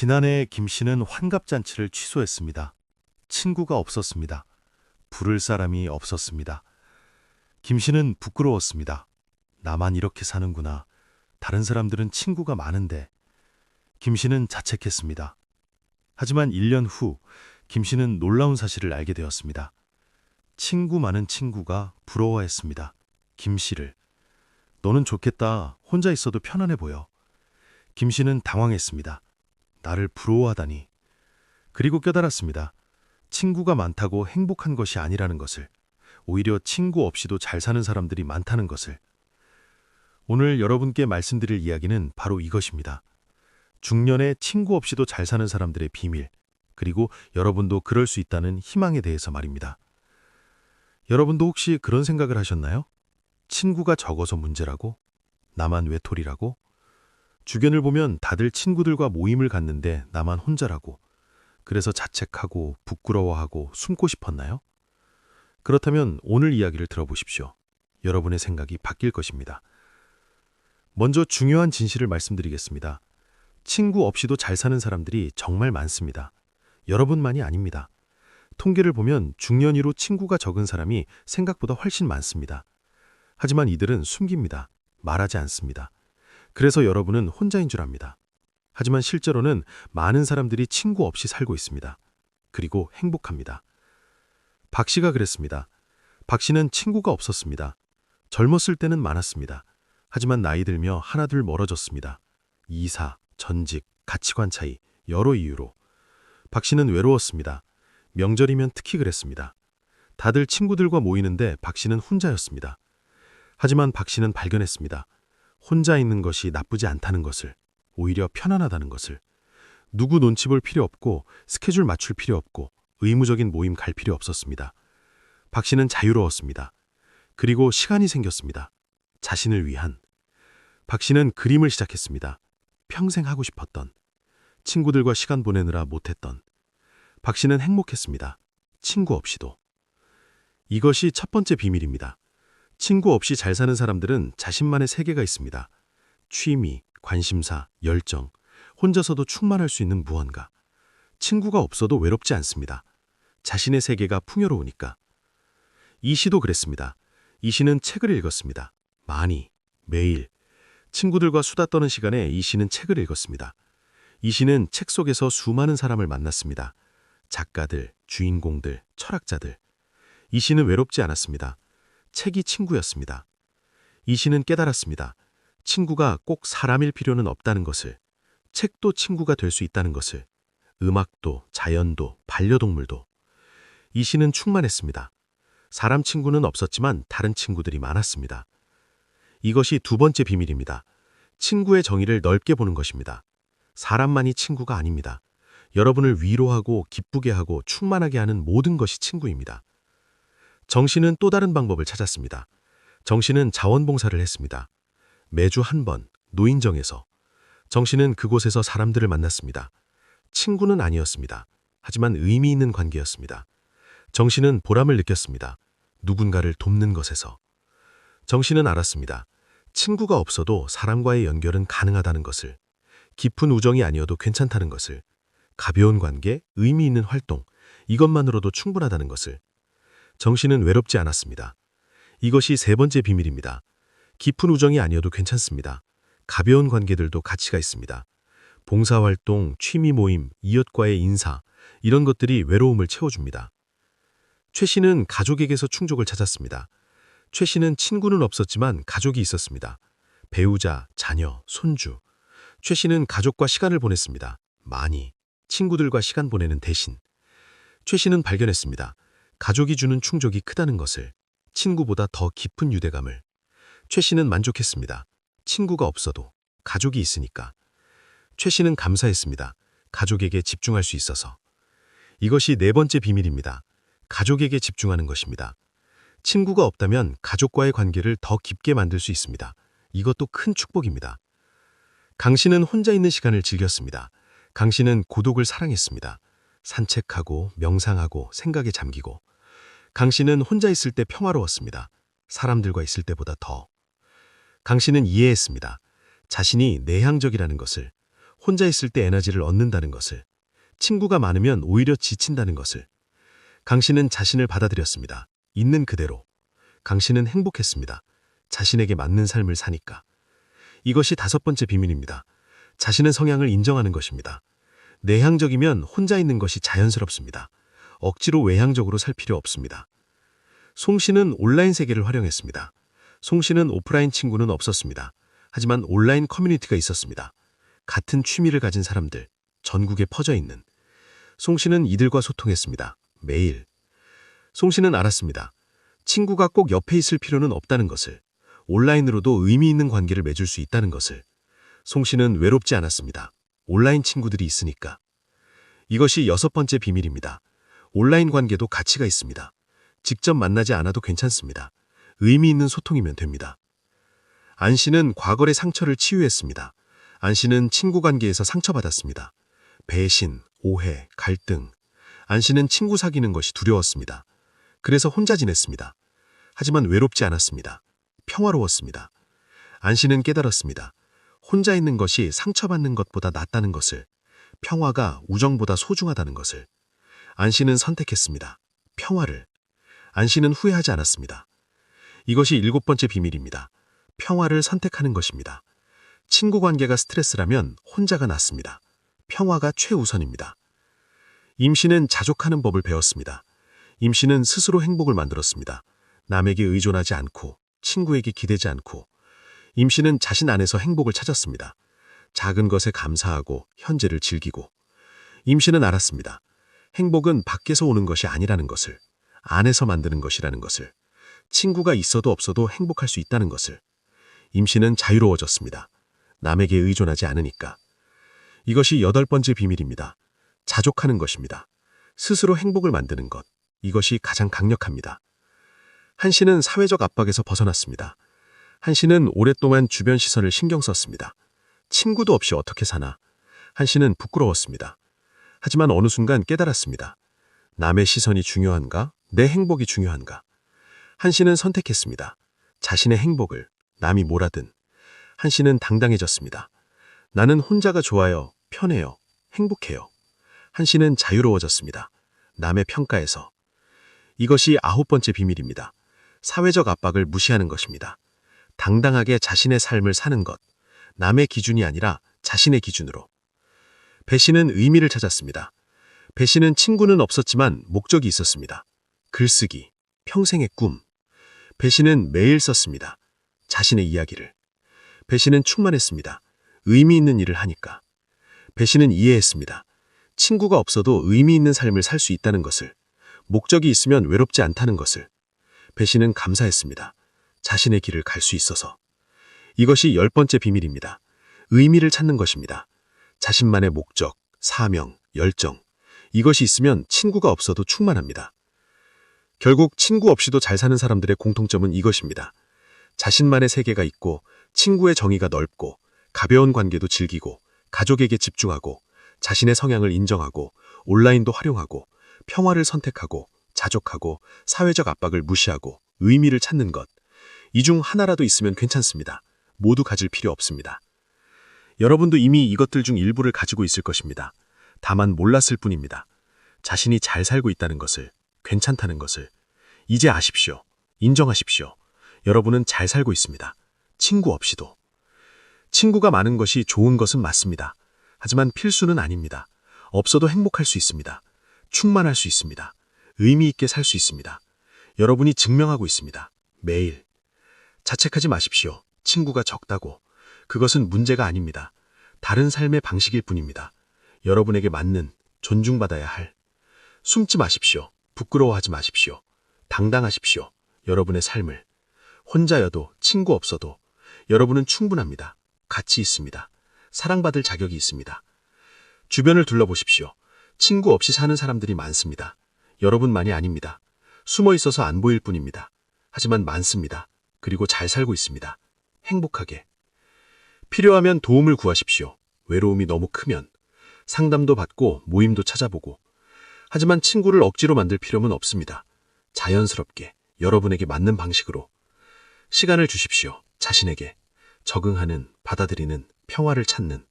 지난해 김 씨는 환갑잔치를 취소했습니다. 친구가 없었습니다. 부를 사람이 없었습니다. 김 씨는 부끄러웠습니다. 나만 이렇게 사는구나. 다른 사람들은 친구가 많은데. 김 씨는 자책했습니다. 하지만 1년 후, 김 씨는 놀라운 사실을 알게 되었습니다. 친구 많은 친구가 부러워했습니다. 김 씨를. 너는 좋겠다. 혼자 있어도 편안해 보여. 김 씨는 당황했습니다. 나를 부러워하다니. 그리고 깨달았습니다. 친구가 많다고 행복한 것이 아니라는 것을. 오히려 친구 없이도 잘 사는 사람들이 많다는 것을. 오늘 여러분께 말씀드릴 이야기는 바로 이것입니다. 중년에 친구 없이도 잘 사는 사람들의 비밀, 그리고 여러분도 그럴 수 있다는 희망에 대해서 말입니다. 여러분도 혹시 그런 생각을 하셨나요? 친구가 적어서 문제라고? 나만 외톨이라고? 주변을 보면 다들 친구들과 모임을 갖는데 나만 혼자라고. 그래서 자책하고 부끄러워하고 숨고 싶었나요? 그렇다면 오늘 이야기를 들어보십시오. 여러분의 생각이 바뀔 것입니다. 먼저 중요한 진실을 말씀드리겠습니다. 친구 없이도 잘 사는 사람들이 정말 많습니다. 여러분만이 아닙니다. 통계를 보면 중년이로 친구가 적은 사람이 생각보다 훨씬 많습니다. 하지만 이들은 숨깁니다. 말하지 않습니다. 그래서 여러분은 혼자인 줄 압니다. 하지만 실제로는 많은 사람들이 친구 없이 살고 있습니다. 그리고 행복합니다. 박 씨가 그랬습니다. 박 씨는 친구가 없었습니다. 젊었을 때는 많았습니다. 하지만 나이 들며 하나둘 멀어졌습니다. 이사, 전직, 가치관 차이, 여러 이유로. 박 씨는 외로웠습니다. 명절이면 특히 그랬습니다. 다들 친구들과 모이는데 박 씨는 혼자였습니다. 하지만 박 씨는 발견했습니다. 혼자 있는 것이 나쁘지 않다는 것을, 오히려 편안하다는 것을. 누구 눈치 볼 필요 없고 스케줄 맞출 필요 없고 의무적인 모임 갈 필요 없었습니다. 박 씨는 자유로웠습니다. 그리고 시간이 생겼습니다. 자신을 위한. 박 씨는 그림을 시작했습니다. 평생 하고 싶었던. 친구들과 시간 보내느라 못했던. 박 씨는 행복했습니다. 친구 없이도. 이것이 첫 번째 비밀입니다. 친구 없이 잘 사는 사람들은 자신만의 세계가 있습니다. 취미, 관심사, 열정, 혼자서도 충만할 수 있는 무언가. 친구가 없어도 외롭지 않습니다. 자신의 세계가 풍요로우니까. 이 씨도 그랬습니다. 이 씨는 책을 읽었습니다. 많이, 매일. 친구들과 수다 떠는 시간에 이 씨는 책을 읽었습니다. 이 씨는 책 속에서 수많은 사람을 만났습니다. 작가들, 주인공들, 철학자들. 이 씨는 외롭지 않았습니다. 책이 친구였습니다. 이 씨는 깨달았습니다. 친구가 꼭 사람일 필요는 없다는 것을. 책도 친구가 될 수 있다는 것을. 음악도, 자연도, 반려동물도. 이 씨는 충만했습니다. 사람 친구는 없었지만 다른 친구들이 많았습니다. 이것이 두 번째 비밀입니다. 친구의 정의를 넓게 보는 것입니다. 사람만이 친구가 아닙니다. 여러분을 위로하고 기쁘게 하고 충만하게 하는 모든 것이 친구입니다. 정 씨는 또 다른 방법을 찾았습니다. 정 씨는 자원봉사를 했습니다. 매주 한 번, 노인정에서. 정 씨는 그곳에서 사람들을 만났습니다. 친구는 아니었습니다. 하지만 의미 있는 관계였습니다. 정 씨는 보람을 느꼈습니다. 누군가를 돕는 것에서. 정 씨는 알았습니다. 친구가 없어도 사람과의 연결은 가능하다는 것을. 깊은 우정이 아니어도 괜찮다는 것을. 가벼운 관계, 의미 있는 활동, 이것만으로도 충분하다는 것을. 정 씨는 외롭지 않았습니다. 이것이 세 번째 비밀입니다. 깊은 우정이 아니어도 괜찮습니다. 가벼운 관계들도 가치가 있습니다. 봉사활동, 취미 모임, 이웃과의 인사, 이런 것들이 외로움을 채워줍니다. 최 씨는 가족에게서 충족을 찾았습니다. 최 씨는 친구는 없었지만 가족이 있었습니다. 배우자, 자녀, 손주. 최 씨는 가족과 시간을 보냈습니다. 많이. 친구들과 시간 보내는 대신. 최 씨는 발견했습니다. 가족이 주는 충족이 크다는 것을. 친구보다 더 깊은 유대감을. 최 씨는 만족했습니다. 친구가 없어도. 가족이 있으니까. 최 씨는 감사했습니다. 가족에게 집중할 수 있어서. 이것이 네 번째 비밀입니다. 가족에게 집중하는 것입니다. 친구가 없다면 가족과의 관계를 더 깊게 만들 수 있습니다. 이것도 큰 축복입니다. 강 씨는 혼자 있는 시간을 즐겼습니다. 강 씨는 고독을 사랑했습니다. 산책하고 명상하고 생각에 잠기고. 강 씨는 혼자 있을 때 평화로웠습니다. 사람들과 있을 때보다 더. 강 씨는 이해했습니다. 자신이 내향적이라는 것을. 혼자 있을 때 에너지를 얻는다는 것을, 친구가 많으면 오히려 지친다는 것을. 강 씨는 자신을 받아들였습니다. 있는 그대로. 강 씨는 행복했습니다. 자신에게 맞는 삶을 사니까. 이것이 다섯 번째 비밀입니다. 자신의 성향을 인정하는 것입니다. 내향적이면 혼자 있는 것이 자연스럽습니다. 억지로 외향적으로 살 필요 없습니다. 송 씨는 온라인 세계를 활용했습니다. 송 씨는 오프라인 친구는 없었습니다. 하지만 온라인 커뮤니티가 있었습니다. 같은 취미를 가진 사람들, 전국에 퍼져 있는. 송 씨는 이들과 소통했습니다. 매일. 송 씨는 알았습니다. 친구가 꼭 옆에 있을 필요는 없다는 것을. 온라인으로도 의미 있는 관계를 맺을 수 있다는 것을. 송 씨는 외롭지 않았습니다. 온라인 친구들이 있으니까. 이것이 여섯 번째 비밀입니다. 온라인 관계도 가치가 있습니다. 직접 만나지 않아도 괜찮습니다. 의미 있는 소통이면 됩니다. 안 씨는 과거의 상처를 치유했습니다. 안 씨는 친구 관계에서 상처받았습니다. 배신, 오해, 갈등. 안 씨는 친구 사귀는 것이 두려웠습니다. 그래서 혼자 지냈습니다. 하지만 외롭지 않았습니다. 평화로웠습니다. 안 씨는 깨달았습니다. 혼자 있는 것이 상처받는 것보다 낫다는 것을, 평화가 우정보다 소중하다는 것을. 안 씨는 선택했습니다. 평화를. 안 씨는 후회하지 않았습니다. 이것이 일곱 번째 비밀입니다. 평화를 선택하는 것입니다. 친구 관계가 스트레스라면 혼자가 낫습니다. 평화가 최우선입니다. 임 씨는 자족하는 법을 배웠습니다. 임 씨는 스스로 행복을 만들었습니다. 남에게 의존하지 않고, 친구에게 기대지 않고. 임 씨는 자신 안에서 행복을 찾았습니다. 작은 것에 감사하고 현재를 즐기고. 임 씨는 알았습니다. 행복은 밖에서 오는 것이 아니라는 것을, 안에서 만드는 것이라는 것을. 친구가 있어도 없어도 행복할 수 있다는 것을. 임 씨는 자유로워졌습니다. 남에게 의존하지 않으니까. 이것이 여덟 번째 비밀입니다. 자족하는 것입니다. 스스로 행복을 만드는 것. 이것이 가장 강력합니다. 한 씨는 사회적 압박에서 벗어났습니다. 한 씨는 오랫동안 주변 시선을 신경 썼습니다. 친구도 없이 어떻게 사나. 한 씨는 부끄러웠습니다. 하지만 어느 순간 깨달았습니다. 남의 시선이 중요한가? 내 행복이 중요한가? 한 씨는 선택했습니다. 자신의 행복을, 남이 뭐라든. 한 씨는 당당해졌습니다. 나는 혼자가 좋아요, 편해요, 행복해요. 한 씨는 자유로워졌습니다. 남의 평가에서. 이것이 아홉 번째 비밀입니다. 사회적 압박을 무시하는 것입니다. 당당하게 자신의 삶을 사는 것. 남의 기준이 아니라 자신의 기준으로. 배 씨는 의미를 찾았습니다. 배 씨는 친구는 없었지만 목적이 있었습니다. 글쓰기, 평생의 꿈. 배 씨는 매일 썼습니다. 자신의 이야기를. 배 씨는 충만했습니다. 의미 있는 일을 하니까. 배 씨는 이해했습니다. 친구가 없어도 의미 있는 삶을 살 수 있다는 것을. 목적이 있으면 외롭지 않다는 것을. 배 씨는 감사했습니다. 자신의 길을 갈 수 있어서. 이것이 열 번째 비밀입니다. 의미를 찾는 것입니다. 자신만의 목적, 사명, 열정. 이것이 있으면 친구가 없어도 충만합니다. 결국 친구 없이도 잘 사는 사람들의 공통점은 이것입니다. 자신만의 세계가 있고, 친구의 정의가 넓고, 가벼운 관계도 즐기고, 가족에게 집중하고, 자신의 성향을 인정하고, 온라인도 활용하고, 평화를 선택하고, 자족하고, 사회적 압박을 무시하고, 의미를 찾는 것. 이 중 하나라도 있으면 괜찮습니다. 모두 가질 필요 없습니다. 여러분도 이미 이것들 중 일부를 가지고 있을 것입니다. 다만 몰랐을 뿐입니다. 자신이 잘 살고 있다는 것을, 괜찮다는 것을. 이제 아십시오. 인정하십시오. 여러분은 잘 살고 있습니다. 친구 없이도. 친구가 많은 것이 좋은 것은 맞습니다. 하지만 필수는 아닙니다. 없어도 행복할 수 있습니다. 충만할 수 있습니다. 의미 있게 살 수 있습니다. 여러분이 증명하고 있습니다. 매일. 자책하지 마십시오. 친구가 적다고. 그것은 문제가 아닙니다. 다른 삶의 방식일 뿐입니다. 여러분에게 맞는, 존중받아야 할. 숨지 마십시오. 부끄러워하지 마십시오. 당당하십시오. 여러분의 삶을. 혼자여도, 친구 없어도 여러분은 충분합니다. 가치 있습니다. 사랑받을 자격이 있습니다. 주변을 둘러보십시오. 친구 없이 사는 사람들이 많습니다. 여러분만이 아닙니다. 숨어 있어서 안 보일 뿐입니다. 하지만 많습니다. 그리고 잘 살고 있습니다. 행복하게. 필요하면 도움을 구하십시오. 외로움이 너무 크면. 상담도 받고 모임도 찾아보고. 하지만 친구를 억지로 만들 필요는 없습니다. 자연스럽게, 여러분에게 맞는 방식으로. 시간을 주십시오. 자신에게. 적응하는, 받아들이는, 평화를 찾는.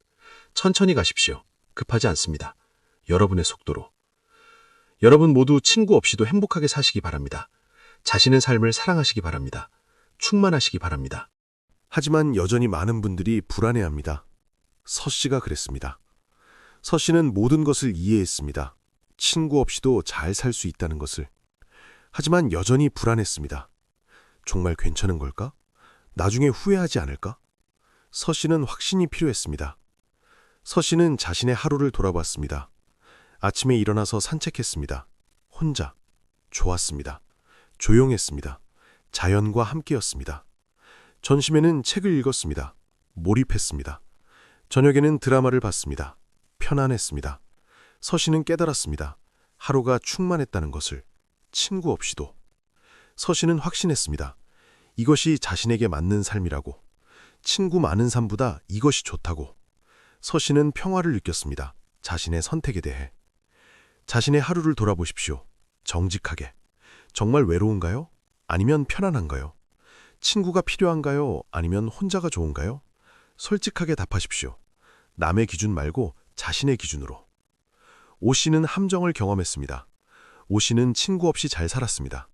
천천히 가십시오. 급하지 않습니다. 여러분의 속도로. 여러분 모두 친구 없이도 행복하게 사시기 바랍니다. 자신의 삶을 사랑하시기 바랍니다. 충만하시기 바랍니다. 하지만 여전히 많은 분들이 불안해합니다. 서 씨가 그랬습니다. 서 씨는 모든 것을 이해했습니다. 친구 없이도 잘 살 수 있다는 것을. 하지만 여전히 불안했습니다. 정말 괜찮은 걸까? 나중에 후회하지 않을까? 서 씨는 확신이 필요했습니다. 서 씨는 자신의 하루를 돌아봤습니다. 아침에 일어나서 산책했습니다. 혼자. 좋았습니다. 조용했습니다. 자연과 함께였습니다. 점심에는 책을 읽었습니다. 몰입했습니다. 저녁에는 드라마를 봤습니다. 편안했습니다. 서 씨는 깨달았습니다. 하루가 충만했다는 것을. 친구 없이도. 서 씨는 확신했습니다. 이것이 자신에게 맞는 삶이라고. 친구 많은 삶보다 이것이 좋다고. 서 씨는 평화를 느꼈습니다. 자신의 선택에 대해. 자신의 하루를 돌아보십시오. 정직하게. 정말 외로운가요? 아니면 편안한가요? 친구가 필요한가요? 아니면 혼자가 좋은가요? 솔직하게 답하십시오. 남의 기준 말고 자신의 기준으로. 오 씨는 함정을 경험했습니다. 오 씨는 친구 없이 잘 살았습니다.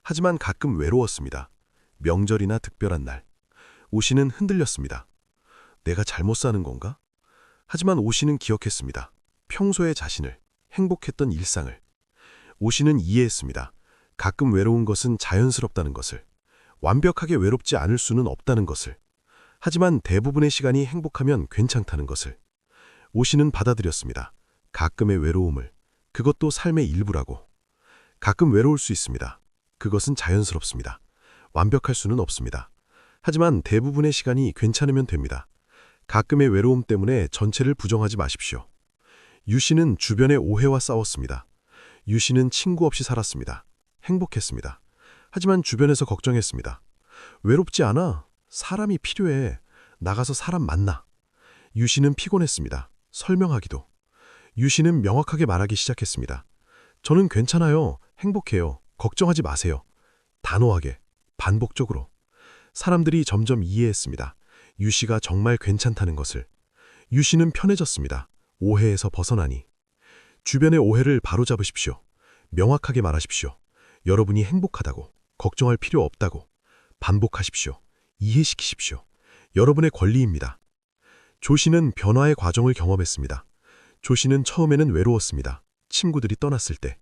하지만 가끔 외로웠습니다. 명절이나 특별한 날. 오 씨는 흔들렸습니다. 내가 잘못 사는 건가? 하지만 오 씨는 기억했습니다. 평소의 자신을, 행복했던 일상을. 오 씨는 이해했습니다. 가끔 외로운 것은 자연스럽다는 것을. 완벽하게 외롭지 않을 수는 없다는 것을. 하지만 대부분의 시간이 행복하면 괜찮다는 것을. 오 씨는 받아들였습니다. 가끔의 외로움을. 그것도 삶의 일부라고. 가끔 외로울 수 있습니다. 그것은 자연스럽습니다. 완벽할 수는 없습니다. 하지만 대부분의 시간이 괜찮으면 됩니다. 가끔의 외로움 때문에 전체를 부정하지 마십시오. 유 씨는 주변의 오해와 싸웠습니다. 유 씨는 친구 없이 살았습니다. 행복했습니다. 하지만 주변에서 걱정했습니다. 외롭지 않아. 사람이 필요해. 나가서 사람 만나. 유 씨는 피곤했습니다. 설명하기도. 유 씨는 명확하게 말하기 시작했습니다. 저는 괜찮아요. 행복해요. 걱정하지 마세요. 단호하게, 반복적으로. 사람들이 점점 이해했습니다. 유 씨가 정말 괜찮다는 것을. 유 씨는 편해졌습니다. 오해에서 벗어나니. 주변의 오해를 바로잡으십시오. 명확하게 말하십시오. 여러분이 행복하다고, 걱정할 필요 없다고. 반복하십시오. 이해시키십시오. 여러분의 권리입니다. 조 씨는 변화의 과정을 경험했습니다. 조 씨는 처음에는 외로웠습니다. 친구들이 떠났을 때.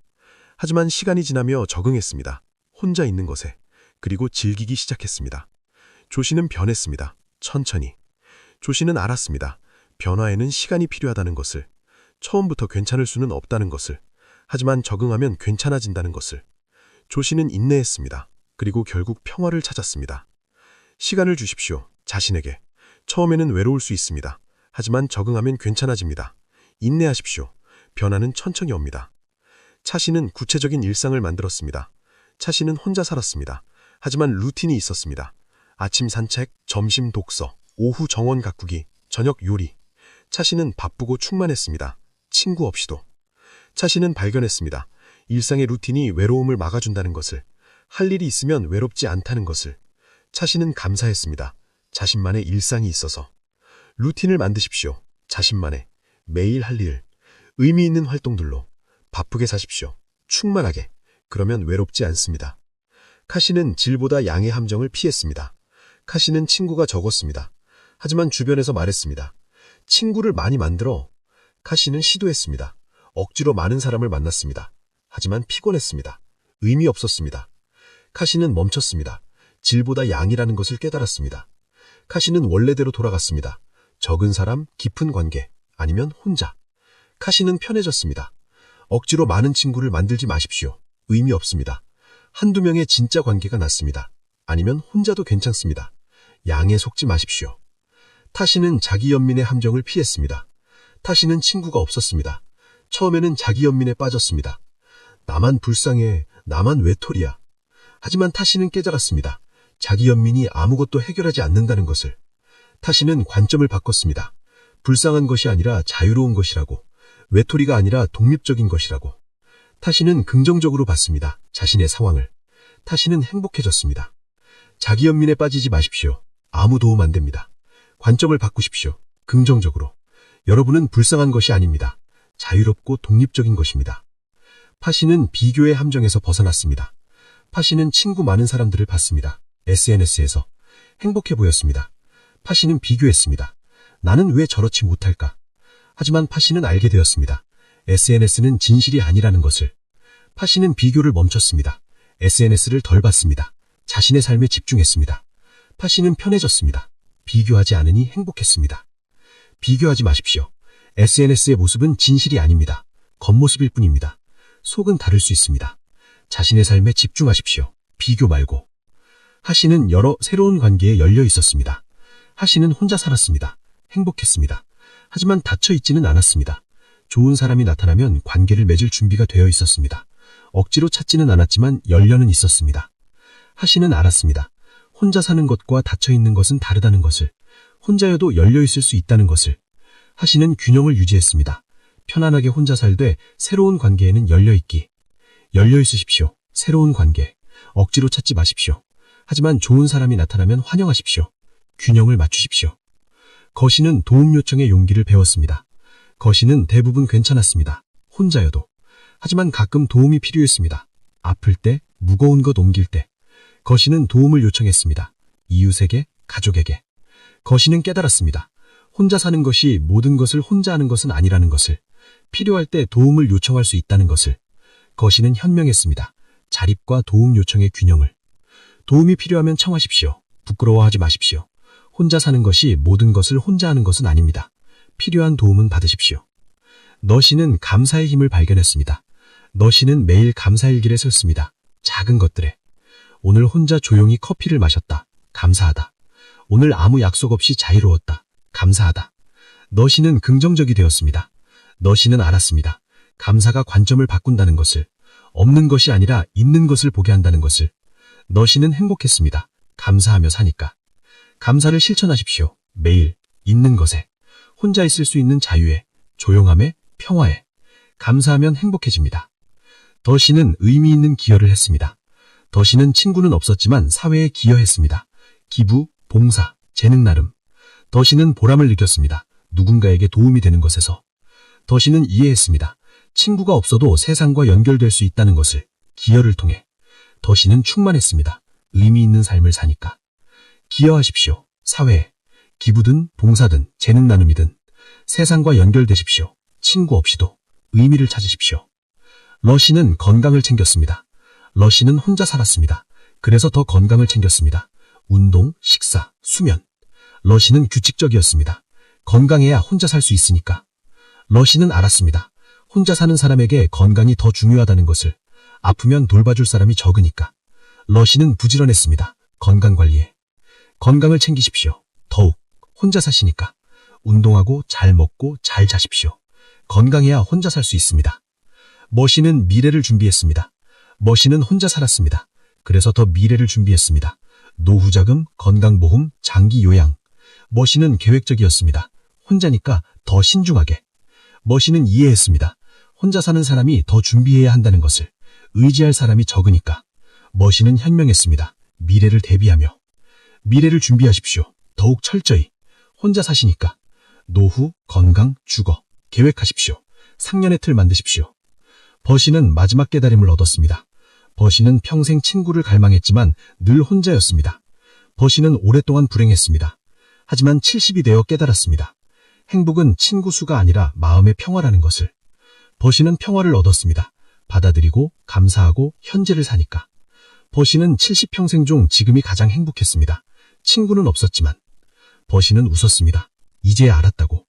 하지만 시간이 지나며 적응했습니다. 혼자 있는 것에. 그리고 즐기기 시작했습니다. 조 씨는 변했습니다. 천천히. 조 씨는 알았습니다. 변화에는 시간이 필요하다는 것을. 처음부터 괜찮을 수는 없다는 것을. 하지만 적응하면 괜찮아진다는 것을. 조 씨는 인내했습니다. 그리고 결국 평화를 찾았습니다. 시간을 주십시오. 자신에게. 처음에는 외로울 수 있습니다. 하지만 적응하면 괜찮아집니다. 인내하십시오. 변화는 천천히 옵니다. 차 씨는 구체적인 일상을 만들었습니다. 차 씨는 혼자 살았습니다. 하지만 루틴이 있었습니다. 아침 산책, 점심 독서, 오후 정원 가꾸기, 저녁 요리. 차 씨는 바쁘고 충만했습니다. 친구 없이도. 차 씨는 발견했습니다. 일상의 루틴이 외로움을 막아준다는 것을. 할 일이 있으면 외롭지 않다는 것을. 차 씨는 감사했습니다. 자신만의 일상이 있어서. 루틴을 만드십시오. 자신만의. 매일 할 일. 의미 있는 활동들로. 바쁘게 사십시오. 충만하게. 그러면 외롭지 않습니다. 카 씨는 질보다 양의 함정을 피했습니다. 카 씨는 친구가 적었습니다. 하지만 주변에서 말했습니다. 친구를 많이 만들어. 카 씨는 시도했습니다. 억지로 많은 사람을 만났습니다. 하지만 피곤했습니다. 의미 없었습니다. 카 씨는 멈췄습니다. 질보다 양이라는 것을 깨달았습니다. 카 씨는 원래대로 돌아갔습니다. 적은 사람, 깊은 관계, 아니면 혼자. 카 씨는 편해졌습니다. 억지로 많은 친구를 만들지 마십시오. 의미 없습니다. 한두 명의 진짜 관계가 낫습니다. 아니면 혼자도 괜찮습니다. 양에 속지 마십시오. 타 씨는 자기 연민의 함정을 피했습니다. 타 씨는 친구가 없었습니다. 처음에는 자기 연민에 빠졌습니다. 나만 불쌍해, 나만 외톨이야. 하지만 타 씨는 깨달았습니다. 자기 연민이 아무것도 해결하지 않는다는 것을. 타 씨는 관점을 바꿨습니다. 불쌍한 것이 아니라 자유로운 것이라고. 외톨이가 아니라 독립적인 것이라고. 타 씨는 긍정적으로 봤습니다. 자신의 상황을. 타 씨는 행복해졌습니다. 자기 연민에 빠지지 마십시오. 아무 도움 안 됩니다. 관점을 바꾸십시오. 긍정적으로. 여러분은 불쌍한 것이 아닙니다. 자유롭고 독립적인 것입니다. 파씨는 비교의 함정에서 벗어났습니다. 파씨는 친구 많은 사람들을 봤습니다. SNS에서. 행복해 보였습니다. 파씨는 비교했습니다. 나는 왜 저렇지 못할까? 하지만 파씨는 알게 되었습니다. SNS는 진실이 아니라는 것을. 파씨는 비교를 멈췄습니다. SNS를 덜 봤습니다. 자신의 삶에 집중했습니다. 파씨는 편해졌습니다. 비교하지 않으니 행복했습니다. 비교하지 마십시오. SNS의 모습은 진실이 아닙니다. 겉모습일 뿐입니다. 속은 다를 수 있습니다. 자신의 삶에 집중하십시오. 비교 말고. 하씨는 여러 새로운 관계에 열려 있었습니다. 하씨는 혼자 살았습니다. 행복했습니다. 하지만 닫혀 있지는 않았습니다. 좋은 사람이 나타나면 관계를 맺을 준비가 되어 있었습니다. 억지로 찾지는 않았지만 열려는 있었습니다. 하씨는 알았습니다. 혼자 사는 것과 닫혀 있는 것은 다르다는 것을. 혼자여도 열려 있을 수 있다는 것을. 하씨는 균형을 유지했습니다. 편안하게 혼자 살되 새로운 관계에는 열려있기. 열려 있으십시오. 새로운 관계. 억지로 찾지 마십시오. 하지만 좋은 사람이 나타나면 환영하십시오. 균형을 맞추십시오. 거시는 도움 요청의 용기를 배웠습니다. 거시는 대부분 괜찮았습니다. 혼자여도. 하지만 가끔 도움이 필요했습니다. 아플 때, 무거운 것 옮길 때. 거시는 도움을 요청했습니다. 이웃에게, 가족에게. 거시는 깨달았습니다. 혼자 사는 것이 모든 것을 혼자 하는 것은 아니라는 것을. 필요할 때 도움을 요청할 수 있다는 것을. 거시는 현명했습니다. 자립과 도움 요청의 균형을. 도움이 필요하면 청하십시오. 부끄러워하지 마십시오. 혼자 사는 것이 모든 것을 혼자 하는 것은 아닙니다. 필요한 도움은 받으십시오. 너시는 감사의 힘을 발견했습니다. 너시는 매일 감사일기를 썼습니다. 작은 것들에. 오늘 혼자 조용히 커피를 마셨다. 감사하다. 오늘 아무 약속 없이 자유로웠다. 감사하다. 너시는 긍정적이 되었습니다. 너시는 알았습니다. 감사가 관점을 바꾼다는 것을. 없는 것이 아니라 있는 것을 보게 한다는 것을. 너시는 행복했습니다. 감사하며 사니까. 감사를 실천하십시오. 매일 있는 것에. 혼자 있을 수 있는 자유에. 조용함에. 평화에. 감사하면 행복해집니다. 더시는 의미 있는 기여를 했습니다. 더시는 친구는 없었지만 사회에 기여했습니다. 기부, 봉사, 재능 나름. 더시는 보람을 느꼈습니다. 누군가에게 도움이 되는 것에서. 더시는 이해했습니다. 친구가 없어도 세상과 연결될 수 있다는 것을. 기여를 통해. 더시는 충만했습니다. 의미 있는 삶을 사니까. 기여하십시오. 사회에. 기부든 봉사든 재능 나눔이든. 세상과 연결되십시오. 친구 없이도 의미를 찾으십시오. 러시는 건강을 챙겼습니다. 러시는 혼자 살았습니다. 그래서 더 건강을 챙겼습니다. 운동, 식사, 수면. 러시는 규칙적이었습니다. 건강해야 혼자 살 수 있으니까. 러시는 알았습니다. 혼자 사는 사람에게 건강이 더 중요하다는 것을. 아프면 돌봐줄 사람이 적으니까. 러시는 부지런했습니다. 건강관리에. 건강을 챙기십시오. 더욱 혼자 사시니까. 운동하고 잘 먹고 잘 자십시오. 건강해야 혼자 살 수 있습니다. 머시는 미래를 준비했습니다. 머시는 혼자 살았습니다. 그래서 더 미래를 준비했습니다. 노후자금, 건강보험, 장기요양. 머시는 계획적이었습니다. 혼자니까 더 신중하게. 머시는 이해했습니다. 혼자 사는 사람이 더 준비해야 한다는 것을. 의지할 사람이 적으니까. 머시는 현명했습니다. 미래를 대비하며. 미래를 준비하십시오. 더욱 철저히. 혼자 사시니까. 노후, 건강, 주거. 계획하십시오. 상년의 틀 만드십시오. 버시는 마지막 깨달음을 얻었습니다. 버시는 평생 친구를 갈망했지만 늘 혼자였습니다. 버시는 오랫동안 불행했습니다. 하지만 70이 되어 깨달았습니다. 행복은 친구 수가 아니라 마음의 평화라는 것을. 버시는 평화를 얻었습니다. 받아들이고 감사하고 현재를 사니까. 버시는 70평생 중 지금이 가장 행복했습니다. 친구는 없었지만. 버시는 웃었습니다. 이제야 알았다고.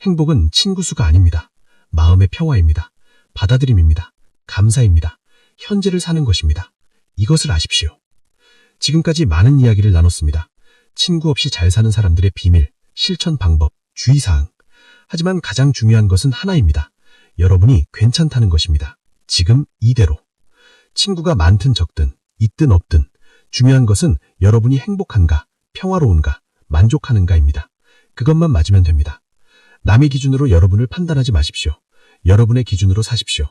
행복은 친구 수가 아닙니다. 마음의 평화입니다. 받아들임입니다. 감사입니다. 현재를 사는 것입니다. 이것을 아십시오. 지금까지 많은 이야기를 나눴습니다. 친구 없이 잘 사는 사람들의 비밀, 실천 방법, 주의사항. 하지만 가장 중요한 것은 하나입니다. 여러분이 괜찮다는 것입니다. 지금 이대로. 친구가 많든 적든, 있든 없든 중요한 것은 여러분이 행복한가, 평화로운가, 만족하는가입니다. 그것만 맞으면 됩니다. 남의 기준으로 여러분을 판단하지 마십시오. 여러분의 기준으로 사십시오.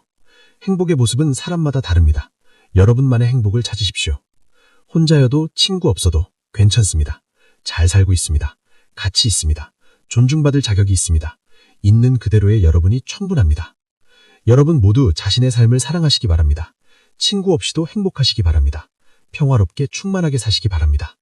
행복의 모습은 사람마다 다릅니다. 여러분만의 행복을 찾으십시오. 혼자여도 친구 없어도 괜찮습니다. 잘 살고 있습니다. 가치 있습니다. 존중받을 자격이 있습니다. 있는 그대로의 여러분이 충분합니다. 여러분 모두 자신의 삶을 사랑하시기 바랍니다. 친구 없이도 행복하시기 바랍니다. 평화롭게 충만하게 사시기 바랍니다.